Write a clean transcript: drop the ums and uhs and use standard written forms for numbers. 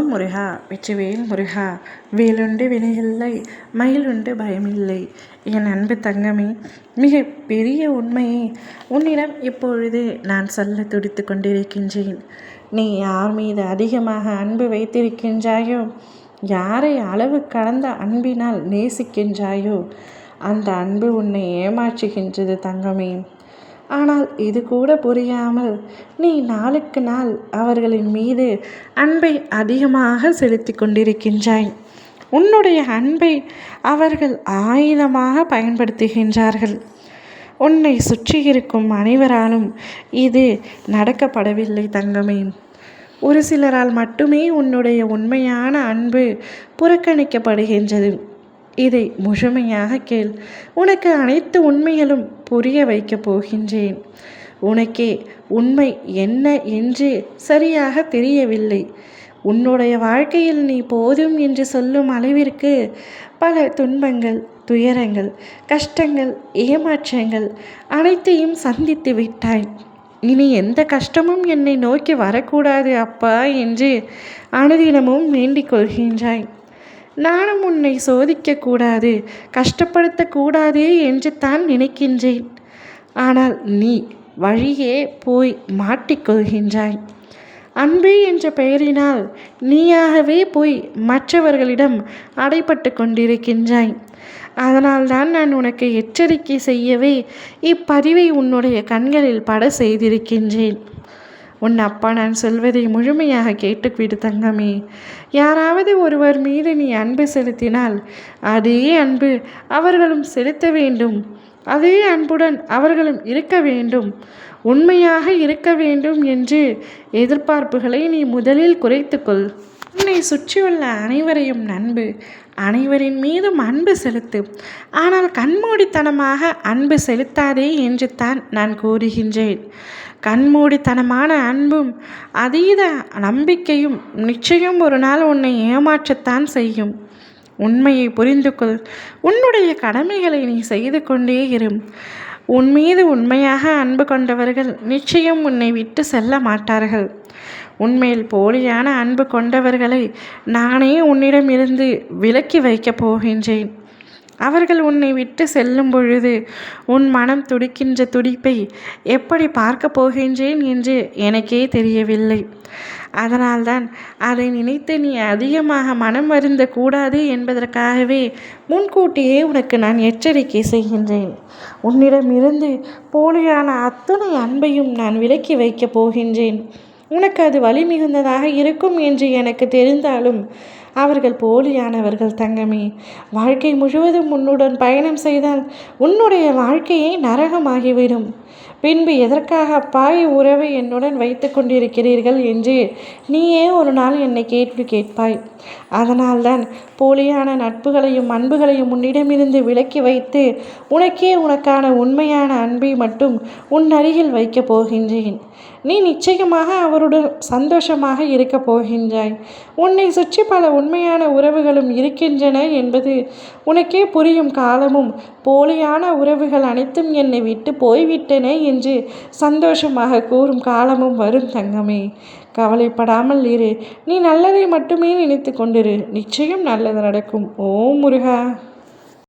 ஓம் முருகா, வெற்றிவேல் முருகா. வேலுண்டு வினையில்லை, மயிலுண்டு பயமில்லை. என் அன்பு தங்கமே, மிக பெரிய உண்மையை உன்னிடம் இப்பொழுது நான் சொல்ல துடித்து கொண்டிருக்கின்றேன். நீ யார் மீது அதிகமாக அன்பு வைத்திருக்கின்றாயோ, யாரை அளவு கடந்த அன்பினால் நேசிக்கின்றாயோ, அந்த அன்பு உன்னை ஏமாற்றுகின்றது தங்கமே. ஆனால் இது கூட புரியாமல் நீ நாளுக்கு நாள் அவர்களின் மீது அன்பை அதிகமாக செலுத்தி கொண்டிருக்கின்றாய். உன்னுடைய அன்பை அவர்கள் ஆயுதமாக பயன்படுத்துகின்றார்கள். உன்னை சுற்றி இருக்கும் அனைவராலும் இது நடக்கப்படவில்லை தங்கமே. ஒரு சிலரால் மட்டுமே உன்னுடைய உண்மையான அன்பு புறக்கணிக்கப்படுகின்றது. இதை முழுமையாக கேள். உனக்கு அனைத்து உண்மைகளும் புரிய வைக்கப் போகின்றேன். உனக்கே உண்மை என்ன என்று சரியாக தெரியவில்லை. உன்னுடைய வாழ்க்கையில் நீ போதும் என்று சொல்லும் அளவிற்கு பல துன்பங்கள், துயரங்கள், கஷ்டங்கள், ஏமாற்றங்கள் அனைத்தையும் சந்தித்து விட்டாய். இனி எந்த கஷ்டமும் என்னை நோக்கி வரக்கூடாது அப்பா என்று அனுதினமும் வேண்டிக் கொள்கின்றாய். நானும் உன்னை சோதிக்கக்கூடாது, கஷ்டப்படுத்தக்கூடாது என்று தான் நினைக்கின்றேன். ஆனால் நீ வழியே போய் மாட்டிக்கொள்கின்றாய். அன்பு என்ற பெயரினால் நீயாகவே போய் மற்றவர்களிடம் அடைபட்டு கொண்டிருக்கின்றாய். அதனால்தான் நான் உனக்கு எச்சரிக்கை செய்யவே இப்பதிவை உன்னுடைய கண்களில் பட செய்திருக்கின்றேன். உன் அப்பா நான் சொல்வதை முழுமையாக கேட்டுவிடு தங்கமே. யாராவது ஒருவர் மீது நீ அன்பு செலுத்தினால் அதே அன்பு அவர்களும் செலுத்த வேண்டும். அதே அன்புடன் அவர்களும் இருக்க வேண்டும். உண்மையாக இருக்க வேண்டும் என்று எதிர்பார்ப்புகளை நீ முதலில் குறைத்துக்கொள். உன்னை சுற்றியுள்ள அனைவரையும் நம்பு. அனைவரின் மீதும் அன்பு செலுத்து. ஆனால் கண்மூடித்தனமாக அன்பு செலுத்தாதே என்று தான் நான் கூறுகின்றேன். கண்மூடித்தனமான அன்பும் அதீத நம்பிக்கையும் நிச்சயம் ஒரு நாள் உன்னை ஏமாற்றத்தான் செய்யும். உண்மையை புரிந்து கொள். உன்னுடைய கடமைகளை நீ செய்து கொண்டே இரு. உன் மீது உண்மையாக அன்பு கொண்டவர்கள் நிச்சயம் உன்னை விட்டு செல்ல மாட்டார்கள். உன்மேல் போலியான அன்பு கொண்டவர்களை நானே உன்னிடமிருந்து விலக்கி வைக்கப் போகின்றேன். அவர்கள் உன்னை விட்டு செல்லும் பொழுது உன் மனம் துடிக்கின்ற துடிப்பை எப்படி பார்க்க போகின்றேன் என்று எனக்கே தெரியவில்லை. அதனால்தான் அதை நினைத்து நீ அதிகமாக மனம் வருந்த கூடாது என்பதற்காகவே முன்கூட்டியே உனக்கு நான் எச்சரிக்கை செய்கின்றேன். உன்னிடமிருந்து போலியான அத்துணை அன்பையும் நான் விலக்கி வைக்கப் போகின்றேன். உனக்கு அது வலி மிகுந்ததாக இருக்கும் என்று எனக்கு தெரிந்தாலும் அவர்கள் போலியானவர்கள் தங்கமே. வாழ்க்கை முழுவதும் உன்னுடன் பயணம் செய்தால் உன்னுடைய வாழ்க்கையே நரகமாகிவிடும். பின்பு எதற்காக பாய் உறவை என்னுடன் வைத்து கொண்டிருக்கிறீர்கள் என்று நீயே ஒரு நாள் என்னை கேள்வி கேட்பாய். அதனால்தான் போலியான நட்புகளையும் அன்புகளையும் உன்னிடமிருந்து விலக்கி வைத்து உனக்கே உனக்கான உண்மையான அன்பை மட்டும் உன் அருகில் வைக்கப் போகின்றேன். நீ நிச்சயமாக அவருடன் சந்தோஷமாக இருக்கப் போகின்றாய். உன்னை சுற்றி பல உண்மையான உறவுகளும் இருக்கின்றன என்பது உனக்கே புரியும் காலமும் போலியான உறவுகள் அனைத்தும் என்னை விட்டு போய்விட்டன என்று சந்தோஷமாக கூறும் காலமும் வரும் தங்கமே. கவலைப்படாமல் இரு. நீ நல்லதை மட்டுமே நினைத்து கொண்டிரு. நிச்சயம் நல்லது நடக்கும். ஓம் முருகா.